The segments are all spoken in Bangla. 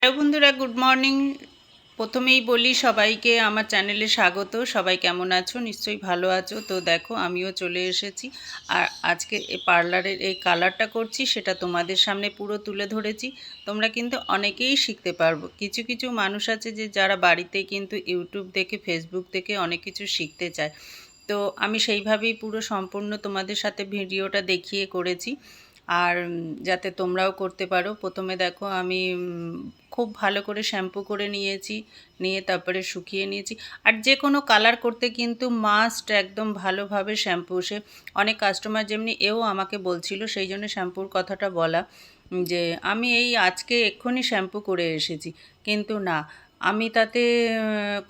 হ্যালো বন্ধুরা, গুড মর্নিং। প্রথমেই বলি সবাইকে আমার চ্যানেলে স্বাগত। সবাই কেমন আছো? নিশ্চয়ই ভালো আছো। তো দেখো, আমিও চলে এসেছি। আর আজকে এই পার্লারের এই কালারটা করছি, সেটা তোমাদের সামনে পুরো তুলে ধরেছি। তোমরা কিন্তু অনেকেই শিখতে পারবো। কিছু কিছু মানুষ আছে যে যারা বাড়িতে কিন্তু ইউটিউব দেখে, ফেসবুক দেখে অনেক কিছু শিখতে চায়। তো আমি সেইভাবেই পুরো সম্পূর্ণ তোমাদের সাথে ভিডিওটা দেখিয়ে করেছি। আর যাতে তোমরাও করতে পারো। প্রথমে দেখো, আমি খুব ভালো করে শ্যাম্পু করে নিয়েছি, নিয়ে তারপরে শুকিয়ে নিয়েছি। আর যে কোনো কালার করতে কিন্তু মাস্ট একদম ভালোভাবে শ্যাম্পু। অনেক কাস্টমার যেমনি আমাকে বলছিল, সেই জন্য শ্যাম্পুর কথাটা বলা, যে আমি এই আজকে এক্ষুনি শ্যাম্পু করে এসেছি। কিন্তু না, আমি তাতে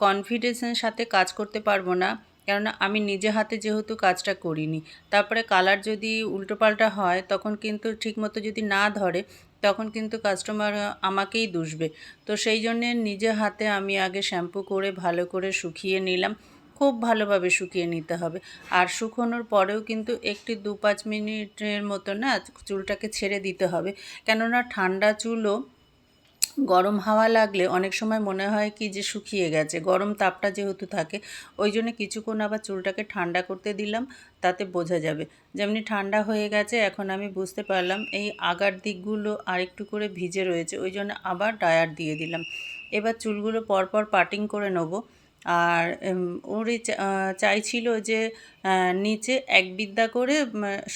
কনফিডেন্সের সাথে কাজ করতে পারবো না, কেননা আমি নিজে হাতে যেহেতু কাজটা করিনি। তারপরে কালার যদি উল্টোপাল্টা হয়, তখন কিন্তু ঠিকমতো যদি না ধরে, তখন কিন্তু কাস্টমার আমাকেই দুষবে। তো সেই জন্যে নিজে হাতে আমি আগে শ্যাম্পু করে ভালো করে শুকিয়ে নিলাম। খুব ভালোভাবে শুকিয়ে নিতে হবে। আর শুকোনোর পরেও কিন্তু একটি 2-5 মিনিটের মতো না চুলটাকে ছেড়ে দিতে হবে। কেননা ঠান্ডা চুলও গরম হাওয়া লাগলে অনেক সময় মনে হয় কি যে শুকিয়ে গেছে, গরম তাপটা যেহেতু থাকে। ওই জন্য কিছুক্ষণ আবার চুলটাকে ঠান্ডা করতে দিলাম, তাতে বোঝা যাবে। যেমনি ঠান্ডা হয়ে গেছে, এখন আমি বুঝতে পারলাম এই আগার দিকগুলো আরেকটু করে ভিজে রয়েছে, ওই জন্য আবার ড্রায়ার দিয়ে দিলাম। এবার চুলগুলো পরপর পাটিং করে নেবো। আর ওরই চাইছিল যে নিচে এক বিদ্যা করে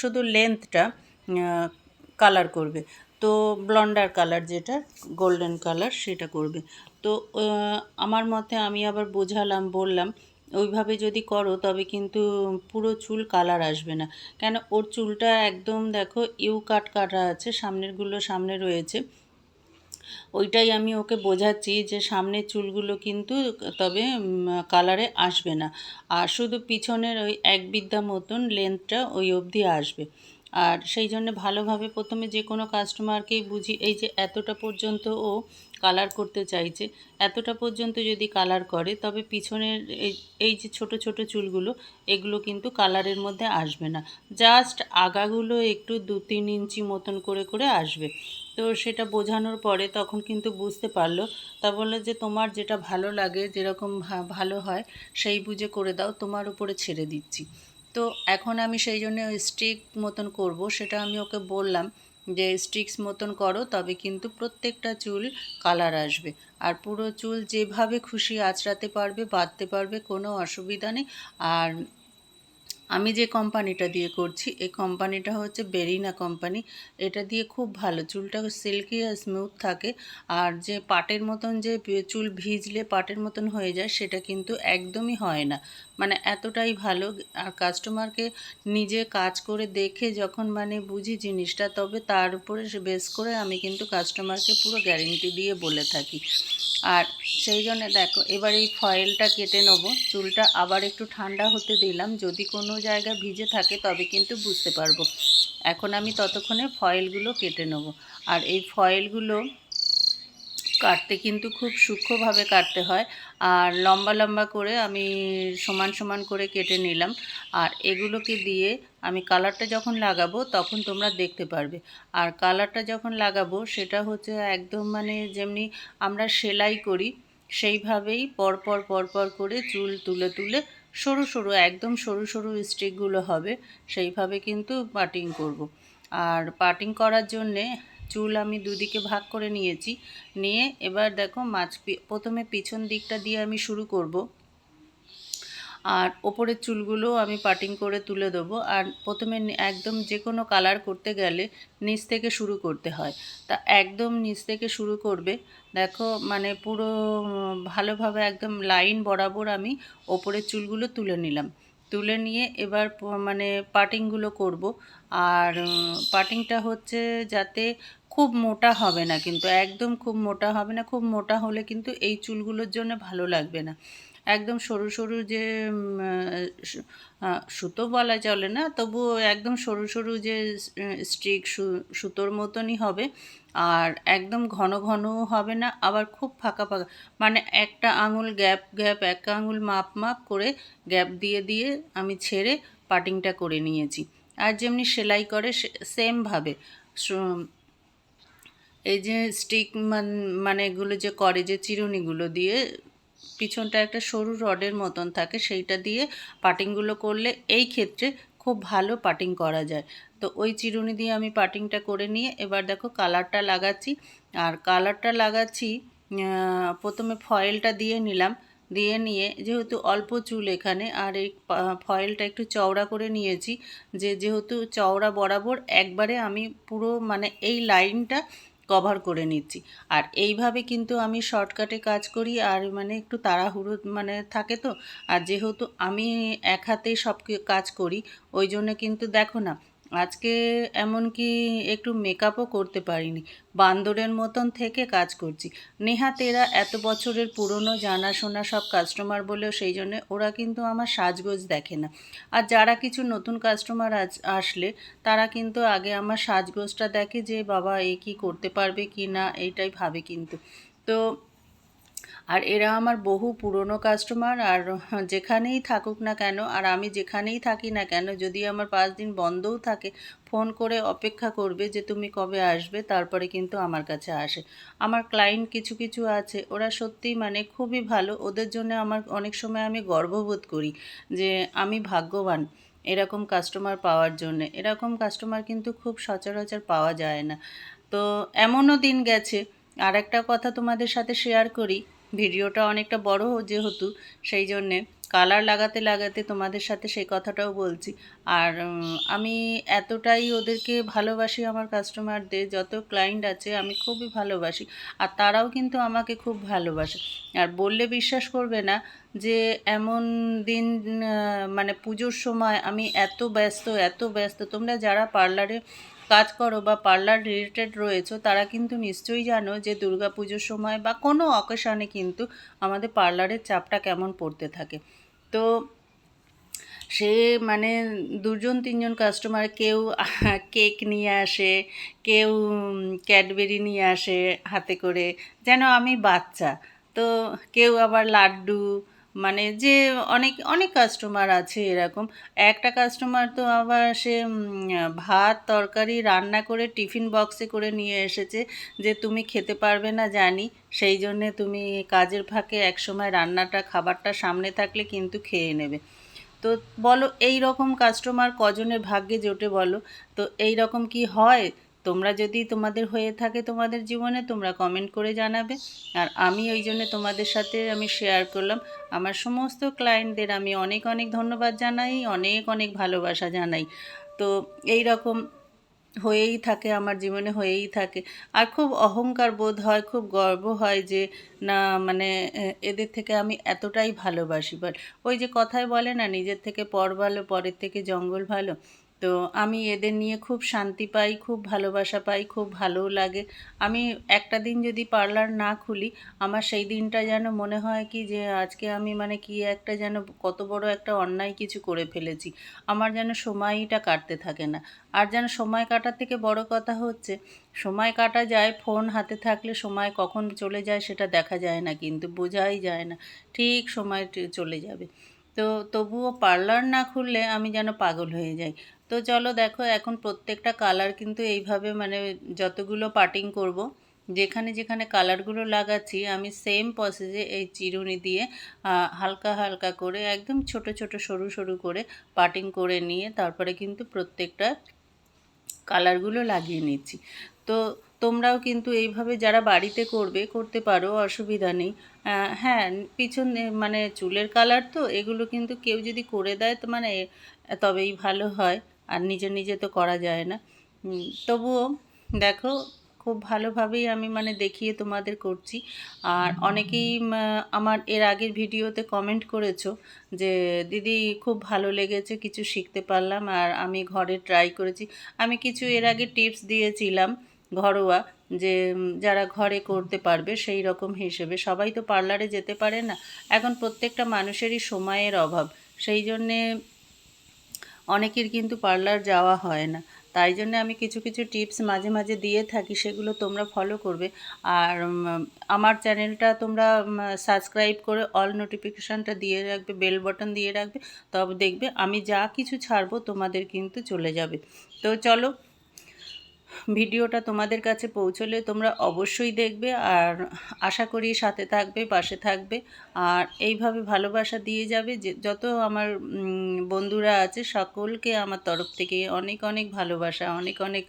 শুধু লেন্থটা কালার করবে। তো ব্লন্ডার কালার, যেটা গোল্ডেন কালার, সেটা করবে। তো আমার মতে আমি আবার বোঝালাম, বললাম ওইভাবে যদি করো তবে কিন্তু পুরো চুল কালার আসবে না। কেন, ওর চুলটা একদম দেখো কাট কাটা আছে, সামনেরগুলো সামনে রয়েছে। ওইটাই আমি ওকে বোঝাচ্ছি যে সামনের চুলগুলো কিন্তু তবে কালারে আসবে না। আর শুধু পিছনের ওই এক বিদ্যা মতন লেন্থটা ওই অবধি আসবে। আর সেই জন্য ভালোভাবে প্রথমে যে কোনো কাস্টমারকেই বুঝি, এই যে এতটা পর্যন্ত ও কালার করতে চাইছে, এতটা পর্যন্ত যদি কালার করে তবে পিছনের এই এই যে ছোট ছোট চুলগুলো, এগুলো কিন্তু কালারের মধ্যে আসবে না। জাস্ট আগাগুলো একটু 2-3 ইঞ্চি মতন করে করে আসবে। তো সেটা বোঝানোর পরে তখন কিন্তু বুঝতে পারলো। তা বললো যে তোমার যেটা ভালো লাগে, যেরকম ভালো হয় সেই বুঝে করে দাও, তোমার উপরে ছেড়ে দিচ্ছি। তো এখন আমি সেই জন্য স্টিক মতন করব, সেটা আমি ওকে বললাম যে স্টিক্স মতন করো, তবে কিন্তু প্রত্যেকটা চুল কালার আসবে। আর পুরো চুল যেভাবে খুশি আঁচড়াতে পারবে, বাঁধতে পারবে, কোনো অসুবিধা নেই। আর আমি যে কোম্পানিটা দিয়ে করছি, এই কোম্পানিটা হচ্ছে বেরিনা কোম্পানি। এটা দিয়ে খুব ভালো, চুলটা সিল্কি আর স্মুথ থাকে। আর যে পাটের মতন যে চুল ভিজলে পাটের মতন হয়ে যায়, সেটা কিন্তু একদমই হয় না। মানে এতটাই ভালো। আর কাস্টমারকে নিজে কাজ করে দেখে যখন মানে বুঝি জিনিসটা, তবে তার উপরে বেস করে আমি কিন্তু কাস্টমারকে পুরো গ্যারেন্টি দিয়ে বলে থাকি। আর সেই জন্য দেখো, এবার এই ফয়েলটা কেটে নেবো। চুলটা আবার একটু ঠান্ডা হতে দিলাম, যদি কোনো জায়গা ভিজে থাকে তবে কিন্তু বুঝতে পারবো। এখন আমি ততক্ষণে ফয়েলগুলো কেটে নেবো। আর এই ফয়েলগুলো কাটতে কিন্তু খুব সূক্ষ্মভাবে কাটতে হয়। আর লম্বা লম্বা করে আমি সমান সমান করে কেটে নিলাম। আর এগুলোকে দিয়ে আমি কালারটা যখন লাগাবো তখন তোমরা দেখতে পারবে। আর কালারটা যখন লাগাবো সেটা হচ্ছে একদম মানে যেমনি আমরা সেলাই করি, সেইভাবেই পরপর পরপর করে চুল তুলে তুলে সরু সরু, একদম সরু সরু স্টিকগুলো হবে, সেইভাবে কিন্তু পাটিং করব। আর পাটিং করার জন্যে চুল আমি দুদিকে ভাগ করে নিয়েছি। নিয়ে এবার দেখো, প্রথমে পিছন দিকটা দিয়ে আমি শুরু করব। আর ওপরের চুলগুলো আমি পাটিং করে তুলে দেবো। আর প্রথমে একদম যে কোনো কালার করতে গেলে নিচ থেকে শুরু করতে হয়। তা একদম নিচ থেকে শুরু করবে। দেখো মানে পুরো ভালোভাবে একদম লাইন বরাবর আমি ওপরের চুলগুলো তুলে নিলাম। তুলে নিয়ে এবার মানে পাটিংগুলো করব। আর পাটিংটা হচ্ছে যাতে খুব মোটা হবে না, কিন্তু একদম খুব মোটা হবে না। খুব মোটা হলে কিন্তু এই চুলগুলোর জন্য ভালো লাগবে না। একদম সরু সরু যে সুতো বলা চলে না, তবুও একদম সরু সরু যে স্ট্রিক সুতোর মতনই হবে। আর একদম ঘন ঘনও হবে না, আবার খুব ফাঁকা ফাঁকা, মানে একটা আঙুল গ্যাপ গ্যাপ, এক আঙুল মাপ মাপ করে গ্যাপ দিয়ে দিয়ে আমি ছেড়ে পাটিংটা করে নিয়েছি। আর যেমনি সেলাই করে সেমভাবে এই যে স্টিক মানে এগুলো যে করে যে চিরুনিগুলো দিয়ে পিছনটা একটা সরু রডের মতন থাকে, সেইটা দিয়ে পাটিংগুলো করলে এই ক্ষেত্রে খুব ভালো পাটিং করা যায়। তো ওই চিরুনি দিয়ে আমি পাটিংটা করে নিয়ে এবার দেখো কালারটা লাগাচ্ছি। আর কালারটা লাগাচ্ছি প্রথমে ফয়েলটা দিয়ে নিলাম, দিয়ে নিয়ে যেহেতু অল্প চুল এখানে, আর এই ফয়েলটা একটু চওড়া করে নিয়েছি, যেহেতু চওড়া বরাবর একবারে আমি পুরো মানে এই লাইনটা কভার করে নিচ্ছি। আর এইভাবে কিন্তু আমি শর্টকাটে কাজ করি, আর মানে একটু তাড়াহুড়ো মানে থাকে তো। আর যেহেতু আমি এক হাতেই সব কাজ করি, ওই জন্য কিন্তু দেখো না আজকে এমনকি একটু মেকআপও করতে পারিনি, বান্দরের মতন থেকে কাজ করছি। নেহাত এরা এত বছরের পুরনো জানাশোনা সব কাস্টমার বলেও সেই জন্যে ওরা কিন্তু আমার সাজগোজ দেখে না। আর যারা কিছু নতুন কাস্টমার আসলে তারা কিন্তু আগে আমার সাজগোজটা দেখে যে বাবা এ কি করতে পারবে কি না, এইটাই ভাবে কিন্তু। তো আর এরা আমার বহু পুরনো কাস্টমার, আর যেখানেই থাকুক না কেন, আর আমি যেখানেই থাকি না কেন, যদি আমার 5 দিন বন্ধও থাকে ফোন করে অপেক্ষা করবে যে তুমি কবে আসবে, তারপরে কিন্তু আমার কাছে আসে। আমার ক্লায়েন্ট কিছু কিছু আছে, ওরা সত্যিই মানে খুবই ভালো, ওদের জন্য আমার অনেক সময় আমি গর্ববোধ করি যে আমি ভাগ্যবান এরকম কাস্টমার পাওয়ার জন্যে। এরকম কাস্টমার কিন্তু খুব সচরাচর পাওয়া যায় না। তো এমনও দিন গেছে, আর একটা কথা তোমাদের সাথে শেয়ার করি, ভিডিওটা অনেকটা বড় যেহেতু সেই জন্যে কালার লাগাতে লাগাতে তোমাদের সাথে সেই কথাটাও বলছি। আর আমি এতটাই ওদেরকে ভালোবাসি, আমার কাস্টমারদের যত ক্লায়েন্ট আছে আমি খুবই ভালোবাসি, আর তারাও কিন্তু আমাকে খুব ভালোবাসে। আর বললে বিশ্বাস করবে না যে এমন দিন মানে পুজোর সময় আমি এত ব্যস্ত, তোমরা যারা পার্লারে কাজ করো বা পার্লার রিলেটেড রয়েছো তারা কিন্তু নিশ্চয়ই জানো যে পুজোর সময় বা কোনো অকেশানে কিন্তু আমাদের পার্লারের চাপটা কেমন পড়তে থাকে। তো সে মানে 2-3জন কাস্টমার, কেউ কেক নিয়ে আসে, কেউ ক্যাডবেরি নিয়ে আসে হাতে করে, যেন আমি বাচ্চা। তো কেউ আবার লাড্ডু, মানে যে অনেক অনেক কাস্টমার আছে এরকম। একটা কাস্টমার তো আবার সে ভাত তরকারি রান্না করে টিফিন বক্সে করে নিয়ে এসেছে, যে তুমি খেতে পারবে না জানি, সেই জন্যে তুমি কাজের ফাঁকে একসময় রান্নাটা খাবারটা সামনে থাকলে কিন্তু খেয়ে নেবে। তো বলো এই রকম কাস্টমার কজনের ভাগ্যে জোটে বলো? তো এই রকম কি হয়? তোমরা যদি তোমাদের হয়ে থাকে তোমাদের জীবনে, তোমরা কমেন্ট করে জানাবে। আর আমি ওই জন্য তোমাদের সাথে আমি শেয়ার করলাম। আমার সমস্ত ক্লায়েন্টদের আমি অনেক অনেক ধন্যবাদ জানাই, অনেক অনেক ভালোবাসা জানাই। তো এই রকম হয়েই থাকে আমার জীবনে, হয়েই থাকে। আর খুব অহংকার বোধ হয়, খুব গর্ব হয় যে না মানে এদের থেকে আমি এতটাই ভালোবাসি। বাট ওই যে কথায় বলে না, নিজের থেকে পর ভালো, পরের থেকে জঙ্গল ভালো। তো আমি এদের নিয়ে খুব শান্তি পাই, খুব ভালোবাসা পাই, খুব ভালোও লাগে। আমি একটা দিন যদি পার্লার না খুলি, আমার সেই দিনটা যেন মনে হয় কি যে আজকে আমি মানে কি একটা যেন কত বড় একটা অন্যায় কিছু করে ফেলেছি। আমার যেন সময়টা কাটতে থাকে না। আর যেন সময় কাটার থেকে বড় কথা হচ্ছে, সময় কাটা যায় ফোন হাতে থাকলে, সময় কখন চলে যায় সেটা দেখা যায় না, কিন্তু বোঝাই যায় না ঠিক সময় চলে যাবে। তো তবুও পার্লার না খুললে আমি যেন পাগল হয়ে যাই। তো চলো দেখো এখন প্রত্যেকটা কালার কিন্তু এইভাবে মানে যতগুলো পার্টিং করব, যেখানে যেখানে কালারগুলো লাগাচ্ছি আমি সেম প্রসেসে এই চিরুনি দিয়ে হালকা হালকা করে একদম ছোট ছোট সরু সরু করে পার্টিং করে নিয়ে তারপরে কিন্তু প্রত্যেকটা কালারগুলো লাগিয়ে নিচ্ছি। তো তোমরাও কিন্তু এইভাবে যারা বাড়িতে করবে করতে পারো, অসুবিধা নেই। হ্যাঁ, পিছনে মানে চুলের কালার তো এগুলো কিন্তু কেউ যদি করে দেয় তো মানে তবেই ভালো হয়, আর নিজে নিজে তো করা যায় না। তবুও দেখো খুব ভালোভাবেই আমি মানে দেখিয়ে তোমাদের করছি। আর অনেকেই আমার এর আগের ভিডিওতে কমেন্ট করেছো যে দিদি খুব ভালো লেগেছে, কিছু শিখতে পারলাম, আর আমি ঘরে ট্রাই করেছি। আমি কিছু এর আগে টিপস দিয়েছিলাম ঘরোয়া, যে যারা ঘরে করতে পারবে সেই রকম হিসেবে। সবাই তো পার্লারে যেতে পারে না, এখন প্রত্যেকটা মানুষেরই সময়ের অভাব, সেই জন্যে অনেকের কিন্তু পার্লার যাওয়া হয় না। তাই জন্য আমি কিছু কিছু টিপস মাঝে মাঝে দিয়ে থাকি, সেগুলো তোমরা ফলো করবে। আর আমার চ্যানেলটা তোমরা সাবস্ক্রাইব করে অল নোটিফিকেশানটা দিয়ে রাখবে, বেল বটন দিয়ে রাখবে, তবে দেখবে আমি যা কিছু ছাড়বো তোমাদের কিন্তু চলে যাবে। তো চলো ভিডিওটা তোমাদের কাছে পৌঁছলে তোমরা অবশ্যই দেখবে, আর আশা করি সাথে থাকবে, পাশে থাকবে, আর এইভাবে ভালোবাসা দিয়ে যাবে। যে যত আমার বন্ধুরা আছে সকলকে আমার তরফ থেকে অনেক অনেক ভালোবাসা, অনেক অনেক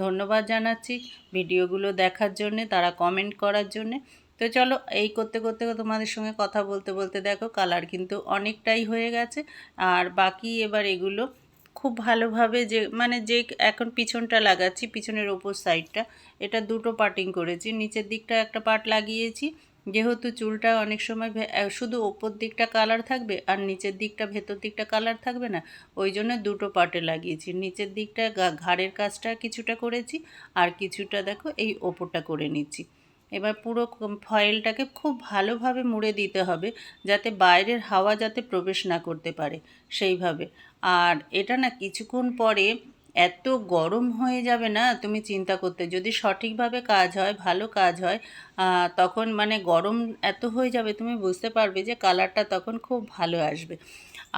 ধন্যবাদ জানাচ্ছি ভিডিওগুলো দেখার জন্যে, তারা কমেন্ট করার জন্যে। তো চলো, এই করতে করতে তোমাদের সঙ্গে কথা বলতে বলতে দেখো কালার কিন্তু অনেকটাই হয়ে গেছে। আর বাকি এবার এগুলো খুব ভালোভাবে যে এখন পিছনটা লাগাচ্ছি, পিছনের ওপর সাইডটা, এটা দুটো পার্টিং করেছি। নিচের দিকটা একটা পার্ট লাগিয়েছি, যেহেতু চুলটা অনেক সময় শুধু ওপর দিকটা কালার থাকবে আর নিচের দিকটা ভেতর দিকটা কালার থাকবে না, ওই জন্য দুটো পার্টে লাগিয়েছি। নিচের দিকটা ঘাড়ের কাজটা কিছুটা করেছি, আর কিছুটা দেখো এই ওপরটা করে নিচ্ছি। এবার পুরো ফয়েলটাকে খুব ভালোভাবে মুড়ে দিতে হবে, যাতে বাইরের হাওয়া যাতে প্রবেশ না করতে পারে সেইভাবে। আর এটা না কিছুক্ষণ পরে এত গরম হয়ে যাবে না, তুমি চিন্তা করতে, যদি সঠিকভাবে কাজ হয়, ভালো কাজ হয়, তখন মানে গরম এত হয়ে যাবে, তুমি বুঝতে পারবে যে কালারটা তখন খুব ভালো আসবে।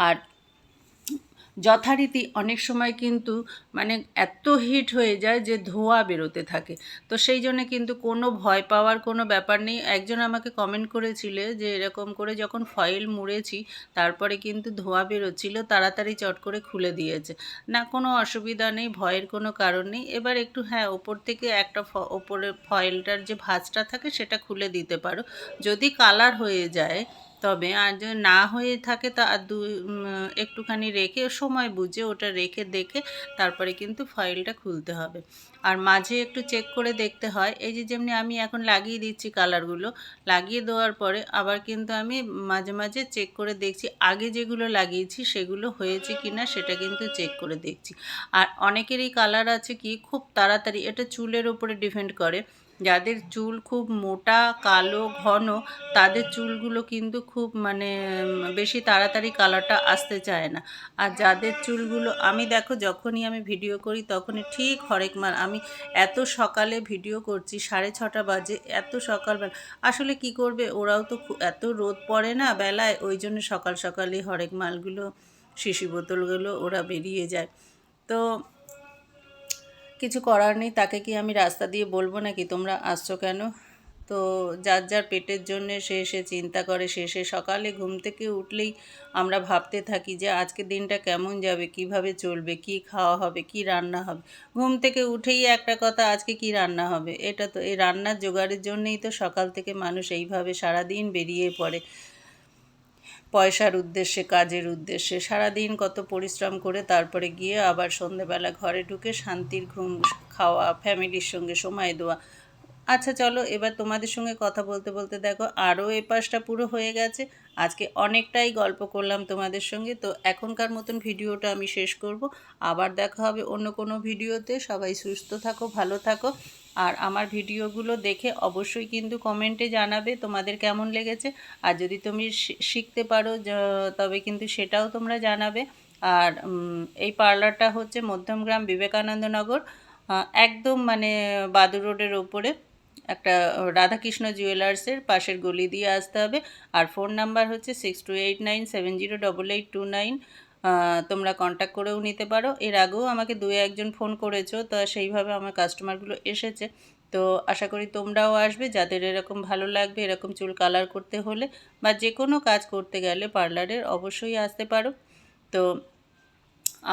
আর যথারীতি অনেক সময় কিন্তু মানে এত হিট হয়ে যায় যে ধোঁয়া বেরোতে থাকে। তো সেই জন্য কিন্তু কোনো ভয় পাওয়ার কোনো ব্যাপার নেই। একজন আমাকে কমেন্ট করেছিলে যে এরকম করে যখন ফয়েল মুড়েছি তারপরে কিন্তু ধোঁয়া বেরোচ্ছিল, তাড়াতাড়ি চট করে খুলে দিয়েছে। না, কোনো অসুবিধা নেই, ভয়ের কোনো কারণ নেই। এবার একটু হ্যাঁ, ওপর থেকে একটা ওপরের ফয়েলটার যে ভাঁজটা থাকে সেটা খুলে দিতে পারো, যদি কালার হয়ে যায় তবে। আর যদি না হয়ে থাকে তা একটুখানি রেখে সময় বুঝে ওটা রেখে দেখে তারপরে কিন্তু ফাইলটা খুলতে হবে। আর মাঝে একটু চেক করে দেখতে হয়, এই যে যেমনি আমি এখন লাগিয়ে দিচ্ছি কালারগুলো, লাগিয়ে দেওয়ার পরে আবার কিন্তু আমি মাঝে মাঝে চেক করে দেখছি আগে যেগুলো লাগিয়েছি সেগুলো হয়েছে কি না, সেটা কিন্তু চেক করে দেখছি। আর অনেকেরই কালার আছে কি খুব তাড়াতাড়ি, এটা চুলের উপরে ডিপেন্ড করে। যাদের চুল খুব মোটা, কালো, ঘন, তাদের চুলগুলো কিন্তু খুব মানে বেশি তাড়াতাড়ি কালারটা আসতে চায় না। আর যাদের চুলগুলো, আমি দেখো যখনই আমি ভিডিও করি তখনই ঠিক হরেক মাল, আমি এত সকালে ভিডিও করছি, 6:30 বাজে, এত সকালবেলা আসলে কি করবে, ওরাও তো এত রোদ পড়ে না বেলায়, ওই জন্য সকাল সকালই হরেক মালগুলো, শিশি বোতলগুলো ওরা বেরিয়ে যায়। তো কিছু করার নেই, তাকে কি আমি রাস্তা দিয়ে বলবো নাকি তোমরা আসছো কেন? তো যার যার পেটের জন্যে সে চিন্তা করে, সে সকালে ঘুম থেকে উঠলেই আমরা ভাবতে থাকি যে আজকে দিনটা কেমন যাবে, কিভাবে চলবে, কি খাওয়া হবে, কি রান্না হবে। ঘুম থেকে উঠেই একটা কথা, আজকে কি রান্না হবে। এটা তো এই রান্নার জোগাড়ের জন্যেই তো সকাল থেকে মানুষ এইভাবে সারাদিন বেরিয়ে পড়ে, পয়সার উদ্দেশ্যে, কাজের উদ্দেশ্যে সারাদিন কত পরিশ্রম করে তারপরে গিয়ে আবার সন্ধেবেলা ঘরে ঢুকে শান্তির ঘুম, খাওয়া, ফ্যামিলির সঙ্গে সময় দেওয়া। আচ্ছা চলো, এবার তোমাদের সঙ্গে কথা বলতে বলতে দেখো আরও এপাশটা পুরো হয়ে গেছে। আজকে অনেকটাই গল্প করলাম তোমাদের সঙ্গে, তো এখনকার মতন ভিডিওটা আমি শেষ করব। আবার দেখা হবে অন্য কোনো ভিডিওতে। সবাই সুস্থ থাকো, ভালো থাকো। আর আমার ভিডিওগুলো দেখে অবশ্যই কিন্তু কমেন্টে জানাবে তোমাদের কেমন লেগেছে। আর যদি তুমি শিখতে পারো তবে কিন্তু সেটাও তোমরা জানাবে। আর এই পার্লারটা হচ্ছে মধ্যমগ্রাম, বিবেকানন্দ নগর, একদম মানে বাদুর রোডের ওপরে, একটা রাধাকৃষ্ণ জুয়েলার্সের পাশের গলি দিয়ে আসতে হবে। আর ফোন নাম্বার হচ্ছে 6289708829। তোমরা কন্ট্যাক্ট করেও নিতে পারো। এর আগেও আমাকে 2-1জন ফোন করেছো, তো সেইভাবে আমার কাস্টমারগুলো এসেছে। তো আশা করি তোমরাও আসবে, যাদের এরকম ভালো লাগবে, এরকম চুল কালার করতে হলে বা যে কোনো কাজ করতে গেলে পার্লারের, অবশ্যই আসতে পারো। তো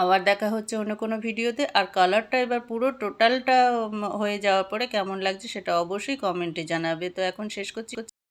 আবার দেখা হচ্ছে অন্য কোনো ভিডিওতে। আর কালারটা এবার পুরো টোটালটা হয়ে যাওয়ার পরে কেমন লাগছে সেটা অবশ্যই কমেন্টে জানাবে। তো এখন শেষ করছি।